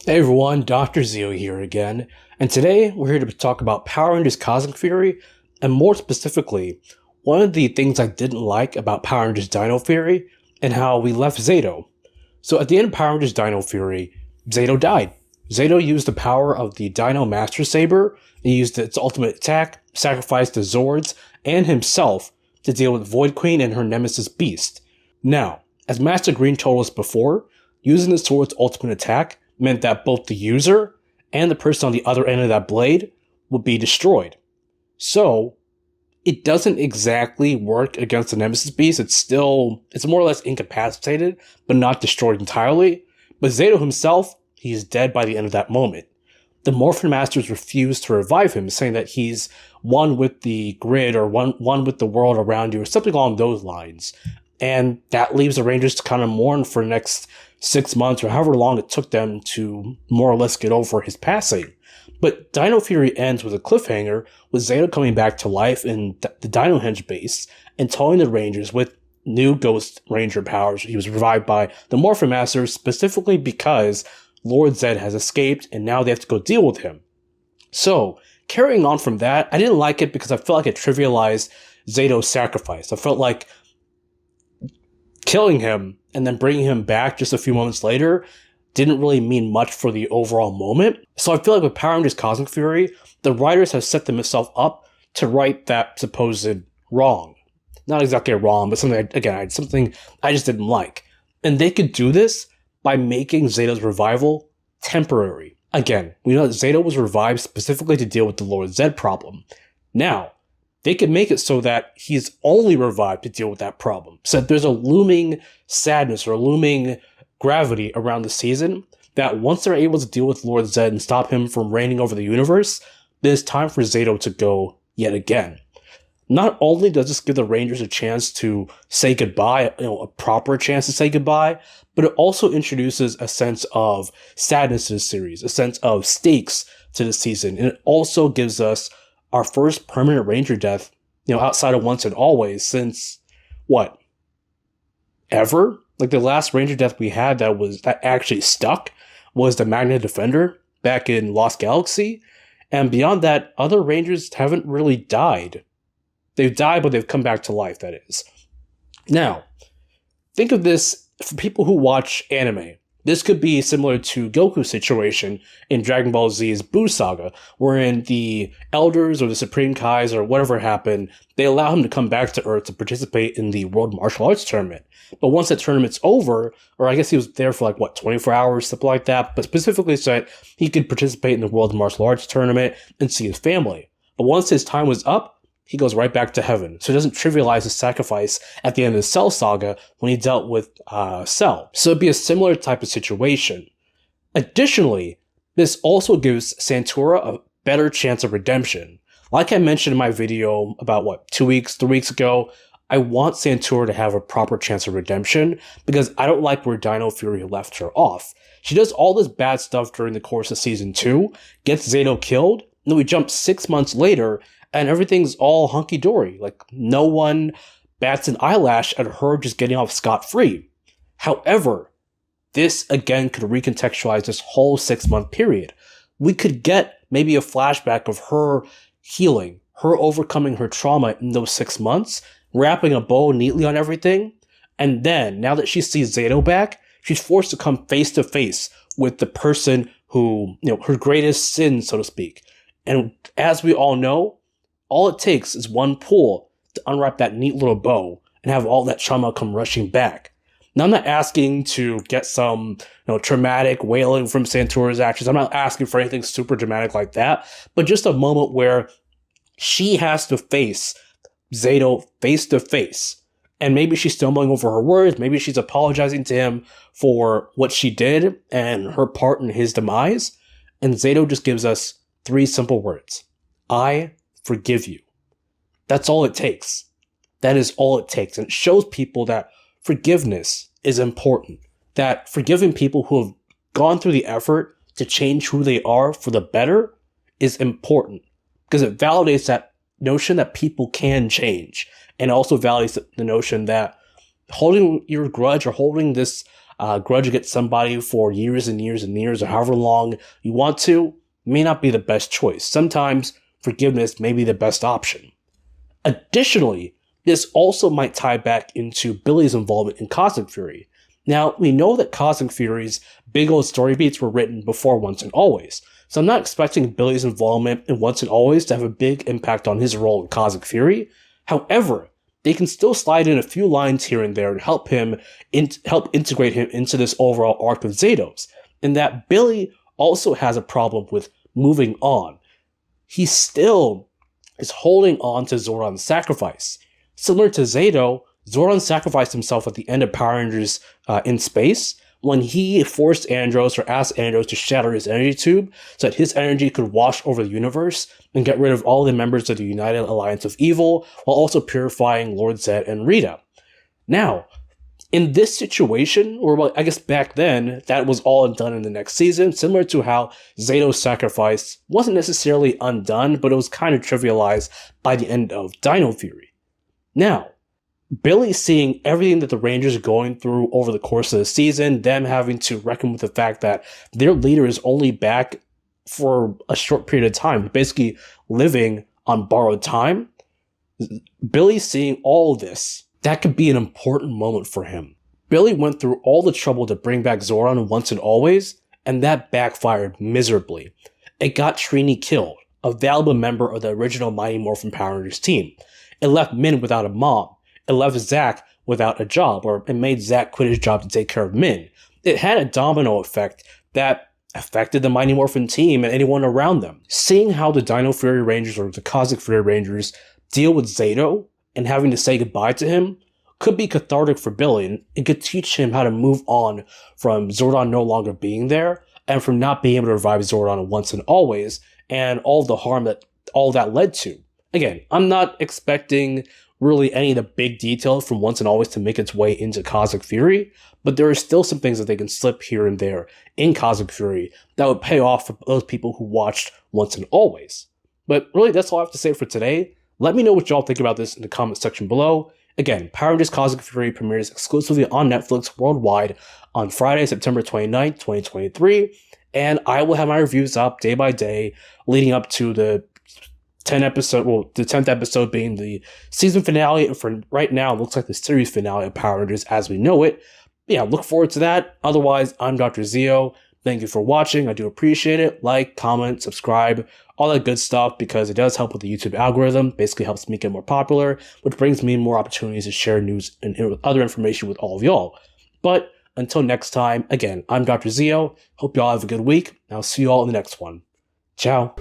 Hey everyone, Dr. Zio here again, and today we're here to talk about Power Rangers Cosmic Fury, and more specifically, one of the things I didn't like about Power Rangers Dino Fury, and how we left Zayto. So at the end of Power Rangers Dino Fury, Zayto died. Zayto used the power of the Dino Master Saber, and used its ultimate attack, sacrificed the Zords, and himself to deal with Void Queen and her nemesis Beast. Now, as Master Green told us before, using the sword's ultimate attack meant that both the user and the person on the other end of that blade would be destroyed. So, it doesn't exactly work against the Nemesis Beast. It's more or less incapacitated, but not destroyed entirely. But Zayto himself, he is dead by the end of that moment. The Morphin Masters refuse to revive him, saying that he's one with the grid or one with the world around you, or something along those lines. And that leaves the Rangers to kind of mourn for the next 6 months or however long it took them to more or less get over his passing. But Dino Fury ends with a cliffhanger, with Zayto coming back to life in the Dino Henge base and telling the Rangers with new Ghost Ranger powers he was revived by the Morphin Masters, specifically because Lord Zed has escaped and now they have to go deal with him. So, carrying on from that, I didn't like it because I felt like it trivialized Zayto's sacrifice. I felt like killing him and then bringing him back just a few moments later didn't really mean much for the overall moment. So I feel like with Power Rangers Cosmic Fury, the writers have set themselves up to right that supposed wrong. Not exactly a wrong, but something I just didn't like. And they could do this by making Zayto's revival temporary. Again, we know that Zayto was revived specifically to deal with the Lord Zed problem. Now, they could make it so that he's only revived to deal with that problem. So there's a looming sadness or a looming gravity around the season that once they're able to deal with Lord Zed and stop him from reigning over the universe, then it's time for Zayto to go yet again. Not only does this give the Rangers a chance to say goodbye, a proper chance to say goodbye, but it also introduces a sense of sadness to the series, a sense of stakes to the season, and it also gives us our first permanent Ranger death, outside of Once and Always since, ever? Like the last Ranger death we had that actually stuck was the Magnet Defender back in Lost Galaxy. And beyond that, other Rangers haven't really died. They've died, but they've come back to life, that is. Now, think of this for people who watch anime. This could be similar to Goku's situation in Dragon Ball Z's Buu Saga, wherein the Elders or the Supreme Kais or whatever happened, they allow him to come back to Earth to participate in the World Martial Arts Tournament. But once that tournament's over, or I guess he was there for 24 hours, something like that, but specifically said he could participate in the World Martial Arts Tournament and see his family. But once his time was up, he goes right back to heaven. So he doesn't trivialize his sacrifice at the end of the Cell Saga when he dealt with Cell. So it'd be a similar type of situation. Additionally, this also gives Santura a better chance of redemption. Like I mentioned in my video about 3 weeks ago, I want Santura to have a proper chance of redemption because I don't like where Dino Fury left her off. She does all this bad stuff during the course of Season 2, gets Zayto killed, and then we jump 6 months later and everything's all hunky-dory. No one bats an eyelash at her just getting off scot-free. However, this again could recontextualize this whole 6-month period. We could get maybe a flashback of her healing, her overcoming her trauma in those 6 months, wrapping a bow neatly on everything, and then, now that she sees Zayto back, she's forced to come face to face with the person who, her greatest sin, so to speak. And as we all know, all it takes is one pull to unwrap that neat little bow and have all that trauma come rushing back. Now, I'm not asking to get some, traumatic wailing from Santura's actions. I'm not asking for anything super dramatic like that, but just a moment where she has to face Zayto face to face. And maybe she's stumbling over her words. Maybe she's apologizing to him for what she did and her part in his demise. And Zayto just gives us 3 simple words. I forgive you. That's all it takes. That is all it takes. And it shows people that forgiveness is important. That forgiving people who have gone through the effort to change who they are for the better is important. Because it validates that notion that people can change. And also validates the notion that holding your grudge or holding this grudge against somebody for years and years and years or however long you want to may not be the best choice. Sometimes forgiveness may be the best option. Additionally, this also might tie back into Billy's involvement in Cosmic Fury. Now, we know that Cosmic Fury's big old story beats were written before Once and Always, so I'm not expecting Billy's involvement in Once and Always to have a big impact on his role in Cosmic Fury. However, they can still slide in a few lines here and there and help integrate him into this overall arc of Zaytos, in that Billy also has a problem with moving on. He still is holding on to Zordon's sacrifice. Similar to Zayto, Zordon sacrificed himself at the end of Power Rangers in Space when he forced Andros or asked Andros to shatter his energy tube so that his energy could wash over the universe and get rid of all the members of the United Alliance of Evil while also purifying Lord Zed and Rita. Now, in this situation, or I guess back then, that was all undone in the next season, similar to how Zayto's sacrifice wasn't necessarily undone, but it was kind of trivialized by the end of Dino Fury. Now, Billy seeing everything that the Rangers are going through over the course of the season, them having to reckon with the fact that their leader is only back for a short period of time, basically living on borrowed time, Billy seeing all this, that could be an important moment for him. Billy went through all the trouble to bring back Zordon Once and Always, and that backfired miserably. It got Trini killed, a valuable member of the original Mighty Morphin Power Rangers team. It left Min without a mom. It left Zack without a job, or it made Zack quit his job to take care of Min. It had a domino effect that affected the Mighty Morphin team and anyone around them. Seeing how the Dino Fury Rangers or the Cosmic Fury Rangers deal with Zayto and having to say goodbye to him could be cathartic for Billy, and it could teach him how to move on from Zordon no longer being there and from not being able to revive Zordon Once and Always and all the harm that all that led to. Again, I'm not expecting really any of the big details from Once and Always to make its way into Cosmic Fury, but there are still some things that they can slip here and there in Cosmic Fury that would pay off for those people who watched Once and Always. But really, that's all I have to say for today. Let me know what y'all think about this in the comment section below. Again, Power Rangers Cosmic Fury premieres exclusively on Netflix worldwide on Friday, September 29th, 2023, and I will have my reviews up day by day leading up to the 10th episode being the season finale, and for right now, it looks like the series finale of Power Rangers as we know it. Yeah, look forward to that. Otherwise, I'm Dr. Zio. Thank you for watching. I do appreciate it. Like, comment, subscribe, all that good stuff, because it does help with the YouTube algorithm. Basically helps me get more popular, which brings me more opportunities to share news and other information with all of y'all. But until next time, again, I'm Dr. Zio. Hope y'all have a good week. I'll see you all in the next one. Ciao.